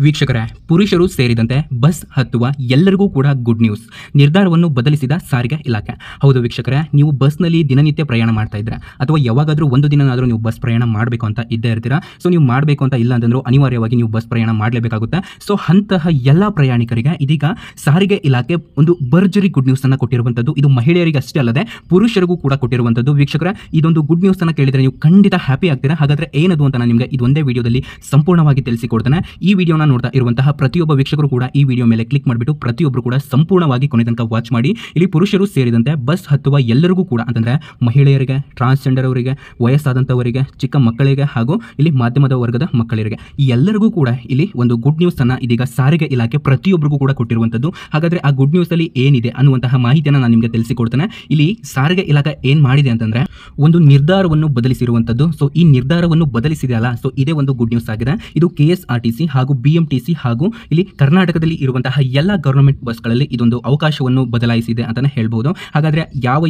ವೀಕ್ಷಕರೇ, ಪುರುಷರು ಸೇರಿದಂತೆ ಬಸ್ ಹತ್ತುವ ಎಲ್ಲರಿಗೂ ಕೂಡ ಗುಡ್ ನ್ಯೂಸ್. ನಿರ್ಧಾರವನ್ನು ಬದಲಿಸಿದ ಸಾರಿಗೆ ಇಲಾಖೆ. ಹೌದು ವೀಕ್ಷಕರೇ, ನೀವು ಬಸ್ನಲ್ಲಿ ದಿನನಿತ್ಯ ಪ್ರಯಾಣ ಮಾಡ್ತಾ ಇದ್ದೀರಾ ಅಥವಾ ಯಾವಾಗಾದರೂ ಒಂದು ದಿನನಾದರೂ ನೀವು ಬಸ್ ಪ್ರಯಾಣ ಮಾಡಬೇಕು ಅಂತ ಇದ್ದೇ ಇರ್ತೀರಾ. ಸೊ ನೀವು ಮಾಡಬೇಕು ಅಂತ ಇಲ್ಲ ಅಂತಂದ್ರೂ ಅನಿವಾರ್ಯವಾಗಿ ನೀವು ಬಸ್ ಪ್ರಯಾಣ ಮಾಡಲೇಬೇಕಾಗುತ್ತೆ. ಸೊ ಅಂತಹ ಎಲ್ಲ ಪ್ರಯಾಣಿಕರಿಗೆ ಇದೀಗ ಸಾರಿಗೆ ಇಲಾಖೆ ಒಂದು ಭರ್ಜರಿ ಗುಡ್ ನ್ಯೂಸ್ ಅನ್ನು ಕೊಟ್ಟಿರುವಂಥದ್ದು. ಇದು ಮಹಿಳೆಯರಿಗೆ ಅಷ್ಟೇ ಅಲ್ಲದೆ ಪುರುಷರಿಗೂ ಕೂಡ ಕೊಟ್ಟಿರುವಂಥದ್ದು. ವೀಕ್ಷಕರೇ, ಇದೊಂದು ಗುಡ್ ನ್ಯೂಸ್ ಅನ್ನು ಕೇಳಿದರೆ ನೀವು ಖಂಡಿತ ಹ್ಯಾಪಿ ಆಗ್ತೀರಾ. ಹಾಗಾದ್ರೆ ಏನದು ಅಂತ ನಾನು ನಿಮಗೆ ಇದೊಂದೇ ವಿಡಿಯೋದಲ್ಲಿ ಸಂಪೂರ್ಣವಾಗಿ ತಿಳಿಸಿಕೊಡ್ತೇನೆ. ಈ ವಿಡಿಯೋನ ನೋಡ್ತಾ ಇರುವಂತಹ ಪ್ರತಿಯೊಬ್ಬ ವೀಕ್ಷಕರು ಕೂಡ ಈ ವಿಡಿಯೋ ಮೇಲೆ ಕ್ಲಿಕ್ ಮಾಡಿಬಿಟ್ಟು ಪ್ರತಿಯೊಬ್ಬರು ಕೂಡ ಸಂಪೂರ್ಣವಾಗಿ ಕೊನೆ ತನಕ ವಾಚ್ ಮಾಡಿ. ಇಲ್ಲಿ ಪುರುಷರು ಸೇರಿದಂತೆ ಬಸ್ ಹತ್ತುವ ಎಲ್ಲರಿಗೂ ಕೂಡ ಅಂತಂದ್ರೆ ಮಹಿಳೆಯರಿಗೆ, ಟ್ರಾನ್ಸ್ಜೆಂಡರ್ ಅವರಿಗೆ, ವಯಸ್ಸಾದಂಥವರಿಗೆ, ಚಿಕ್ಕ ಮಕ್ಕಳಿಗೆ ಹಾಗೂ ಇಲ್ಲಿ ಮಾಧ್ಯಮದ ವರ್ಗದ ಮಕ್ಕಳಿಗೆ ಈ ಎಲ್ಲರಿಗೂ ಕೂಡ ಇಲ್ಲಿ ಒಂದು ಗುಡ್ ನ್ಯೂಸ್ ಅನ್ನ ಇದೀಗ ಸಾರಿಗೆ ಇಲಾಖೆ ಪ್ರತಿಯೊಬ್ಬರಿಗೂ ಕೂಡ ಕೊಟ್ಟಿರುವಂಥದ್ದು. ಹಾಗಾದ್ರೆ ಆ ಗುಡ್ ನ್ಯೂಸ್ ಅಲ್ಲಿ ಏನಿದೆ ಅನ್ನುವಂತಹ ಮಾಹಿತಿಯನ್ನು ನಾನು ನಿಮಗೆ ತಿಳಿಸಿಕೊಡ್ತೇನೆ. ಇಲ್ಲಿ ಸಾರಿಗೆ ಇಲಾಖೆ ಏನ್ ಮಾಡಿದೆ ಅಂತಂದ್ರೆ ಒಂದು ನಿರ್ಧಾರವನ್ನು ಬದಲಿಸಿರುವಂಥದ್ದು. ಸೊ ಈ ನಿರ್ಧಾರವನ್ನು ಬದಲಿಸಿದೆಯಲ್ಲ, ಸೊ ಇದೇ ಒಂದು ಗುಡ್ ನ್ಯೂಸ್ ಆಗಿದೆ. ಇದು KSRTC ಹಾಗೂ BMTC ಹಾಗೂ ಇಲ್ಲಿ ಕರ್ನಾಟಕದಲ್ಲಿ ಇರುವಂತಹ ಎಲ್ಲ ಗವರ್ನಮೆಂಟ್ ಬಸ್ಗಳಲ್ಲಿ ಇದೊಂದು ಅವಕಾಶವನ್ನು ಬದಲಾಯಿಸಿದೆ ಅಂತಾನೆ ಹೇಳ್ಬೋದು. ಹಾಗಾದ್ರೆ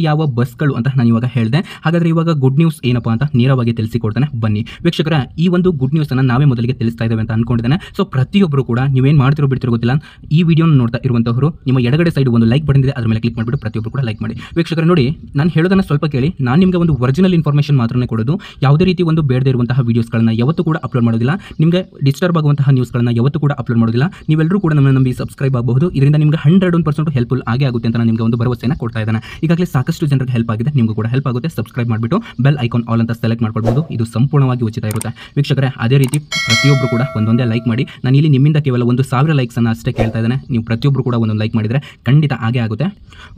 ಯಾವ ಬಸ್ಗಳು ಅಂತ ನಾನು ಇವಾಗ ಹೇಳಿದೆ. ಹಾಗಾದ್ರೆ ಇವಾಗ ಗುಡ್ ನ್ಯೂಸ್ ಏನಪ್ಪಾ ಅಂತ ನೇರವಾಗಿ ತಿಳಿಸಿಕೊಡ್ತೇನೆ, ಬನ್ನಿ ವೀಕ್ಷಕರ. ಈ ಒಂದು ಗುಡ್ ನ್ಯೂಸ್ ಅನ್ನ ನಾವೇ ಮೊದಲಿಗೆ ತಿಳಿಸ್ತಾ ಇದ್ದೇವೆ ಅಂತ ಅನ್ಕೊಂಡಿದ್ದೇನೆ. ಸೊ ಪ್ರತಿಯೊಬ್ಬರು ಕೂಡ ನೀವೇನ್ ಮಾಡ್ತಿರೋ ಬಿಡ್ತಿರೋ ಗೊತ್ತಿಲ್ಲ, ಈ ವಿಡಿಯೋನ ನೋಡ್ತಾ ಇರುವಂತವರು ನಿಮ್ಮ ಎಡಗಡೆ ಸೈಡ್ ಒಂದು ಲೈಕ್ ಬಟನ್ ಇದೆ, ಅದ್ರ ಮೇಲೆ ಕ್ಲಿಕ್ ಮಾಡಿಬಿಟ್ಟು ಪ್ರತಿಯೊಬ್ಬರು ಕೂಡ ಲೈಕ್ ಮಾಡಿ. ವೀಕ್ಷಕರ ನೋಡಿ, ನಾನು ಹೇಳೋದನ್ನ ಸ್ವಲ್ಪ ಕೇಳಿ. ನಾನು ನಿಮಗೆ ಒಂದು ಒರಿಜಿನಲ್ ಇನ್ಫಾರ್ಮೇಷನ್ ಮಾತ್ರನೇ ಕೊಡೋದು. ಯಾವುದೇ ರೀತಿ ಒಂದು ಬೇಡದೇ ಇರುವಂತಹ ವಿಡಿಯೋಸ್ಗಳನ್ನ ಯಾವತ್ತೂ ಕೂಡ ಅಪ್ಲೋಡ್ ಮಾಡೋದಿಲ್ಲ. ನಿಮಗೆ ಡಿಸ್ಟರ್ಬ್ ಆಗುವಂತಹ ನ್ಯೂಸ್ಗಳನ್ನ ಯಾವತ್ತೂ ಕೂಡ ಅಪ್ಲೋಡ್ ಮಾಡೋದಿಲ್ಲ. ನೀವೆಲ್ಲರೂ ಕೂಡ ನಮ್ಮನ್ನು ನಂಬಿ ಸಬ್ಸ್ಕ್ರೈಬ್ ಆಗಬಹುದು. ಇದರಿಂದ ನಿಮಗೆ 101% ಹೆಲ್ಪ್ಫುಲ್ ಆಗುತ್ತೆ ಅಂತ ನಾನು ನಿಮಗೆ ಒಂದು ಭರವಸೆಯನ್ನು ಕೊಡ್ತಾ ಇದ್ದೇನೆ. ಈಗಾಗಲೇ ಸಾಕಷ್ಟು ಜನರಿಗೆ ಹೆಲ್ಪ್ ಆಗಿದೆ, ನಿಮಗೂ ಕೂಡ ಹೆಲ್ಪ್ ಆಗುತ್ತೆ. ಸಬ್ಸ್ಕ್ರೈಬ್ ಮಾಡಿಬಿಟ್ಟು ಬೆಲ್ ಐಕಾನ್ ಆಲ್ ಅಂತ ಸೆಲೆಕ್ಟ್ ಮಾಡ್ಕೊಳ್ಬಹುದು. ಇದು ಸಂಪೂರ್ಣವಾಗಿ ಉಚಿತ ಇರುತ್ತೆ ವೀಕ್ಷಕರೇ. ಅದೇ ರೀತಿ ಪ್ರತಿಯೊಬ್ಬರು ಕೂಡ ಒಂದೊಂದೇ ಲೈಕ್ ಮಾಡಿ. ನಾನು ಇಲ್ಲಿ ನಿಮ್ಮಿಂದ ಕೇವಲ 1,000 ಲೈಕ್ಸ್ ಅನ್ನು ಅಷ್ಟೇ ಕೇಳ್ತಾ ಇದ್ದೇನೆ. ನೀವು ಪ್ರತಿಯೊಬ್ಬರು ಕೂಡ ಒಂದೊಂದು ಲೈಕ್ ಮಾಡಿದರೆ ಖಂಡಿತ ಆಗುತ್ತೆ.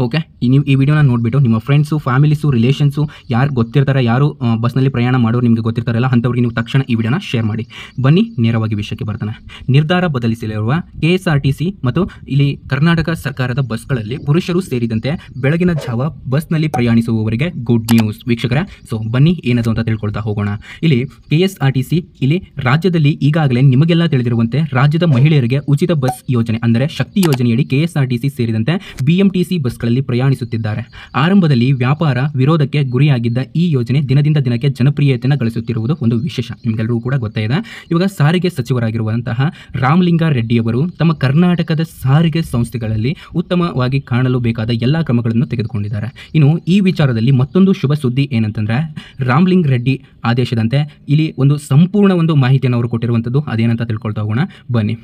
ಓಕೆ, ನೀವು ಈ ವಿಡಿಯೋನ ನೋಡಿಬಿಟ್ಟು ನಿಮ್ಮ ಫ್ರೆಂಡ್ಸು, ಫ್ಯಾಮಿಲೀಸು, ರಿಲೇಷನ್ಸು ಯಾರು ಗೊತ್ತಿರ್ತಾರೆ, ಯಾರು ಬಸ್ನಲ್ಲಿ ಪ್ರಯಾಣ ಮಾಡೋರು ನಿಮಗೆ ಗೊತ್ತಿರ್ತಾರಲ್ಲ, ಅಂಥವ್ರಿಗೆ ನೀವು ತಕ್ಷಣ ಈ ವಿಡಿಯೋನ ಶೇರ್ ಮಾಡಿ. ಬನ್ನಿ ನೇರವಾಗಿ ವಿಷಯಕ್ಕೆ ಬರ್ತಾನೆ. ನಿರ್ಧಾರ ಬದಲಿಸಲಿರುವ KSRTC ಮತ್ತು ಇಲ್ಲಿ ಕರ್ನಾಟಕ ಸರ್ಕಾರದ ಬಸ್ಗಳಲ್ಲಿ ಪುರುಷರು ಸೇರಿದಂತೆ ಬೆಳಗಿನ ಜಾವ ಬಸ್ನಲ್ಲಿ ಪ್ರಯಾಣಿಸುವವರಿಗೆ ಗುಡ್ ನ್ಯೂಸ್ ವೀಕ್ಷಕರೇ. ಸೊ ಬನ್ನಿ ಏನದು ಅಂತ ತಿಳ್ಕೊಳ್ತಾ ಹೋಗೋಣ. ಇಲ್ಲಿ KSRTC ಇಲ್ಲಿ ರಾಜ್ಯದಲ್ಲಿ ಈಗಾಗಲೇ ನಿಮಗೆಲ್ಲ ತಿಳಿದಿರುವಂತೆ ರಾಜ್ಯದ ಮಹಿಳೆಯರಿಗೆ ಉಚಿತ ಬಸ್ ಯೋಜನೆ ಅಂದರೆ ಶಕ್ತಿ ಯೋಜನೆಯಡಿ KSRTC ಸೇರಿದಂತೆ BMTC ಬಸ್ಗಳಲ್ಲಿ ಪ್ರಯಾಣಿಸುತ್ತಿದ್ದಾರೆ. ಆರಂಭದಲ್ಲಿ ವ್ಯಾಪಾರ ವಿರೋಧಕ್ಕೆ ಗುರಿಯಾಗಿದ್ದ ಈ ಯೋಜನೆ ದಿನದಿಂದ ದಿನಕ್ಕೆ ಜನಪ್ರಿಯತೆಯನ್ನು ಗಳಿಸುತ್ತಿರುವುದು ಒಂದು ವಿಶೇಷ, ನಿಮಗೆಲ್ಲರೂ ಕೂಡ ಗೊತ್ತೇ ಇದೆ. ಇವಾಗ ಸಾರಿಗೆ ಸಚಿವರಾಗಿರುವಂತಹ ರಾಮಲಿಂಗಾರೆಡ್ಡಿಯವರು ತಮ್ಮ ಕರ್ನಾಟಕದ ಸಾರಿಗೆ ಸಂಸ್ಥೆಗಳಲ್ಲಿ ಉತ್ತಮವಾಗಿ ಕಾಣಲು ಬೇಕಾದ ಎಲ್ಲ ಕ್ರಮಗಳನ್ನು ತೆಗೆದುಕೊಂಡಿದ್ದಾರೆ. ಇನ್ನು ಈ ವಿಚಾರದಲ್ಲಿ ಮತ್ತೊಂದು ಶುಭ ಸುದ್ದಿ ಏನಂತಂದ್ರೆ, ರಾಮಲಿಂಗ ರೆಡ್ಡಿ ಆದೇಶದಂತೆ ಇಲ್ಲಿ ಒಂದು ಸಂಪೂರ್ಣ ಒಂದು ಮಾಹಿತಿಯನ್ನು ಅವರು ಕೊಟ್ಟಿರುವಂಥದ್ದು. ಅದೇನಂತ ತಿಳ್ಕೊಳ್ತಾ ಹೋಗೋಣ ಬನ್ನಿ.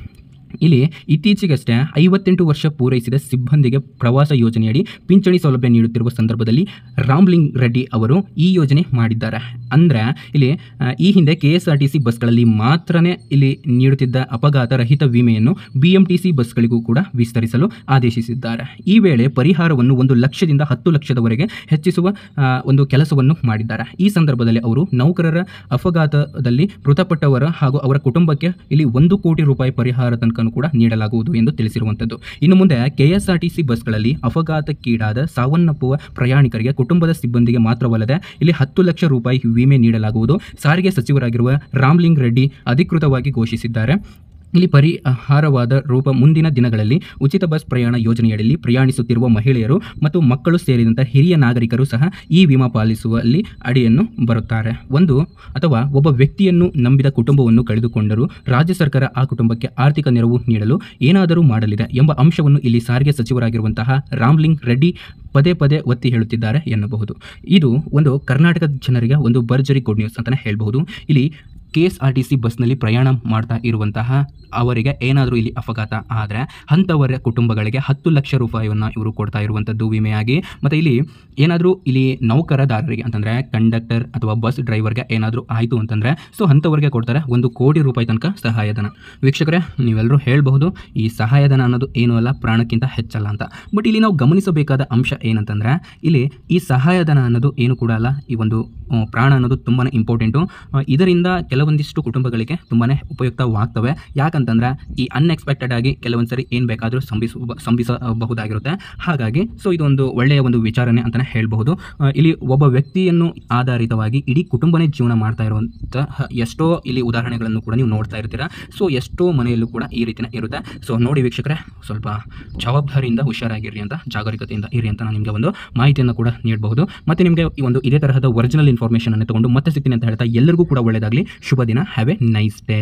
ಇಲ್ಲಿ ಇತ್ತೀಚೆಗಷ್ಟೇ 58 ವರ್ಷ ಪೂರೈಸಿದ ಸಿಬ್ಬಂದಿಗೆ ಪ್ರವಾಸ ಯೋಜನೆಯಡಿ ಪಿಂಚಣಿ ಸೌಲಭ್ಯ ನೀಡುತ್ತಿರುವ ಸಂದರ್ಭದಲ್ಲಿ ರಾಮಲಿಂಗ ರೆಡ್ಡಿ ಅವರು ಈ ಯೋಜನೆ ಮಾಡಿದ್ದಾರೆ. ಅಂದರೆ ಇಲ್ಲಿ ಈ ಹಿಂದೆ KSRTC ಬಸ್ಗಳಲ್ಲಿ ಮಾತ್ರನೇ ಇಲ್ಲಿ ನೀಡುತ್ತಿದ್ದ ಅಪಘಾತ ರಹಿತ ವಿಮೆಯನ್ನು BMTC ಬಸ್ಗಳಿಗೂ ಕೂಡ ವಿಸ್ತರಿಸಲು ಆದೇಶಿಸಿದ್ದಾರೆ. ಈ ವೇಳೆ ಪರಿಹಾರವನ್ನು 1 ಲಕ್ಷದಿಂದ 10 ಲಕ್ಷದವರೆಗೆ ಹೆಚ್ಚಿಸುವ ಒಂದು ಕೆಲಸವನ್ನು ಮಾಡಿದ್ದಾರೆ. ಈ ಸಂದರ್ಭದಲ್ಲಿ ಅವರು ನೌಕರರ ಅಪಘಾತದಲ್ಲಿ ಮೃತಪಟ್ಟವರ ಹಾಗೂ ಅವರ ಕುಟುಂಬಕ್ಕೆ ಇಲ್ಲಿ 1 ಕೋಟಿ ರೂಪಾಯಿ ಪರಿಹಾರ ತನಕ ಕೂಡ ನೀಡಲಾಗುವುದು ಎಂದು ತಿಳಿಸಿರುವಂಥದ್ದು. ಇನ್ನು ಮುಂದೆ KSRTC ಬಸ್ಗಳಲ್ಲಿ ಅಪಘಾತಕ್ಕೀಡಾದ ಸಾವನ್ನಪ್ಪುವ ಪ್ರಯಾಣಿಕರಿಗೆ ಕುಟುಂಬದ ಸಿಬ್ಬಂದಿಗೆ ಮಾತ್ರವಲ್ಲದೆ ಇಲ್ಲಿ 10 ಲಕ್ಷ ರೂಪಾಯಿ ವಿಮೆ ನೀಡಲಾಗುವುದು ಸಾರಿಗೆ ಸಚಿವರಾಗಿರುವ ರಾಮಲಿಂಗ ರೆಡ್ಡಿ ಅಧಿಕೃತವಾಗಿ ಘೋಷಿಸಿದ್ದಾರೆ. ಇಲ್ಲಿ ಪರಿಹಾರವಾದ ರೂಪ ಮುಂದಿನ ದಿನಗಳಲ್ಲಿ ಉಚಿತ ಬಸ್ ಪ್ರಯಾಣ ಯೋಜನೆಯಡಿಯಲ್ಲಿ ಪ್ರಯಾಣಿಸುತ್ತಿರುವ ಮಹಿಳೆಯರು ಮತ್ತು ಮಕ್ಕಳು ಸೇರಿದಂತೆ ಹಿರಿಯ ನಾಗರಿಕರು ಸಹ ಈ ವಿಮಾ ಪಾಲಿಸುವಲ್ಲಿ ಅಡಿಯನ್ನು ಬರುತ್ತಾರೆ. ಒಂದು ಅಥವಾ ಒಬ್ಬ ವ್ಯಕ್ತಿಯನ್ನು ನಂಬಿದ ಕುಟುಂಬವನ್ನು ಕಳೆದುಕೊಂಡರೂ ರಾಜ್ಯ ಸರ್ಕಾರ ಆ ಕುಟುಂಬಕ್ಕೆ ಆರ್ಥಿಕ ನೆರವು ನೀಡಲು ಏನಾದರೂ ಮಾಡಲಿದೆ ಎಂಬ ಅಂಶವನ್ನು ಇಲ್ಲಿ ಸಾರಿಗೆ ಸಚಿವರಾಗಿರುವಂತಹ ರಾಮಲಿಂಗ ರೆಡ್ಡಿ ಪದೇ ಒತ್ತಿ ಹೇಳುತ್ತಿದ್ದಾರೆ ಎನ್ನಬಹುದು. ಇದು ಒಂದು ಕರ್ನಾಟಕದ ಜನರಿಗೆ ಒಂದು ಭರ್ಜರಿ ಗುಡ್ ನ್ಯೂಸ್ ಅಂತಲೇ ಹೇಳಬಹುದು. ಇಲ್ಲಿ KSRTC ಬಸ್ನಲ್ಲಿ ಪ್ರಯಾಣ ಮಾಡ್ತಾ ಇರುವಂತಹ ಅವರಿಗೆ ಏನಾದರೂ ಇಲ್ಲಿ ಅಪಘಾತ ಆದರೆ ಅಂಥವರ ಕುಟುಂಬಗಳಿಗೆ 10 ಲಕ್ಷ ರೂಪಾಯಿಯನ್ನು ಇವರು ಕೊಡ್ತಾ ಇರುವಂಥದ್ದು ವಿಮೆಯಾಗಿ. ಮತ್ತು ಇಲ್ಲಿ ಏನಾದರೂ ಇಲ್ಲಿ ನೌಕರದಾರರಿಗೆ ಅಂತಂದರೆ ಕಂಡಕ್ಟರ್ ಅಥವಾ ಬಸ್ ಡ್ರೈವರ್ಗೆ ಏನಾದರೂ ಆಯಿತು ಅಂತಂದರೆ ಸೊ ಅಂಥವ್ರಿಗೆ ಕೊಡ್ತಾರೆ 1 ಕೋಟಿ ರೂಪಾಯಿ ತನಕ ಸಹಾಯಧನ. ವೀಕ್ಷಕರೇ, ನೀವೆಲ್ಲರೂ ಹೇಳಬಹುದು ಈ ಸಹಾಯಧನ ಅನ್ನೋದು ಏನೂ ಅಲ್ಲ, ಪ್ರಾಣಕ್ಕಿಂತ ಹೆಚ್ಚಲ್ಲ ಅಂತ. ಬಟ್ ಇಲ್ಲಿ ನಾವು ಗಮನಿಸಬೇಕಾದ ಅಂಶ ಏನಂತಂದರೆ, ಇಲ್ಲಿ ಈ ಸಹಾಯಧನ ಅನ್ನೋದು ಏನು ಕೂಡ ಅಲ್ಲ, ಈ ಒಂದು ಪ್ರಾಣ ಅನ್ನೋದು ತುಂಬಾ ಇಂಪಾರ್ಟೆಂಟು. ಇದರಿಂದ ಕೆಲವೊಂದಿಷ್ಟು ಕುಟುಂಬಗಳಿಗೆ ತುಂಬಾ ಉಪಯುಕ್ತವಾಗ್ತವೆ. ಯಾಕಂತಂದರೆ ಈ ಅನ್ಎಕ್ಸ್ಪೆಕ್ಟೆಡ್ ಆಗಿ ಕೆಲವೊಂದು ಸರಿ ಏನು ಬೇಕಾದರೂ ಸಂಭಿಸಬಹುದಾಗಿರುತ್ತೆ. ಹಾಗಾಗಿ ಸೊ ಇದೊಂದು ಒಳ್ಳೆಯ ಒಂದು ವಿಚಾರನೆ ಅಂತಲೇ ಹೇಳಬಹುದು. ಇಲ್ಲಿ ಒಬ್ಬ ವ್ಯಕ್ತಿಯನ್ನು ಆಧಾರಿತವಾಗಿ ಇಡೀ ಕುಟುಂಬನೇ ಜೀವನ ಮಾಡ್ತಾ ಇರುವಂತಹ ಎಷ್ಟೋ ಇಲ್ಲಿ ಉದಾಹರಣೆಗಳನ್ನು ಕೂಡ ನೀವು ನೋಡ್ತಾ ಇರ್ತೀರಾ. ಸೊ ಎಷ್ಟೋ ಮನೆಯಲ್ಲೂ ಕೂಡ ಈ ರೀತಿಯ ಇರುತ್ತೆ. ಸೊ ನೋಡಿ ವೀಕ್ಷಕರೇ, ಸ್ವಲ್ಪ ಜವಾಬ್ದಾರಿಯಿಂದ ಹುಷಾರಾಗಿರ್ರಿ ಅಂತ, ಜಾಗರೂಕತೆಯಿಂದ ಇರಿ ಅಂತ ನಾನು ನಿಮಗೆ ಒಂದು ಮಾಹಿತಿಯನ್ನು ಕೂಡ ನೀಡಬಹುದು. ಮತ್ತು ನಿಮಗೆ ಈ ಒಂದು ಇದೇ ತರಹದ ಒರಿಜಿನಲ್ ಇನ್ಫಾರ್ಮೇಷನ್ ಅನ್ನು ತಗೊಂಡು ಮತ್ತೆ ಸಿಗ್ತೀನಿ ಅಂತ ಹೇಳ್ತಾ ಎಲ್ಲರಿಗೂ ಕೂಡ ಒಳ್ಳೆಯದಾಗಲಿ. ಶುಭ ದಿನ. Have A nice day.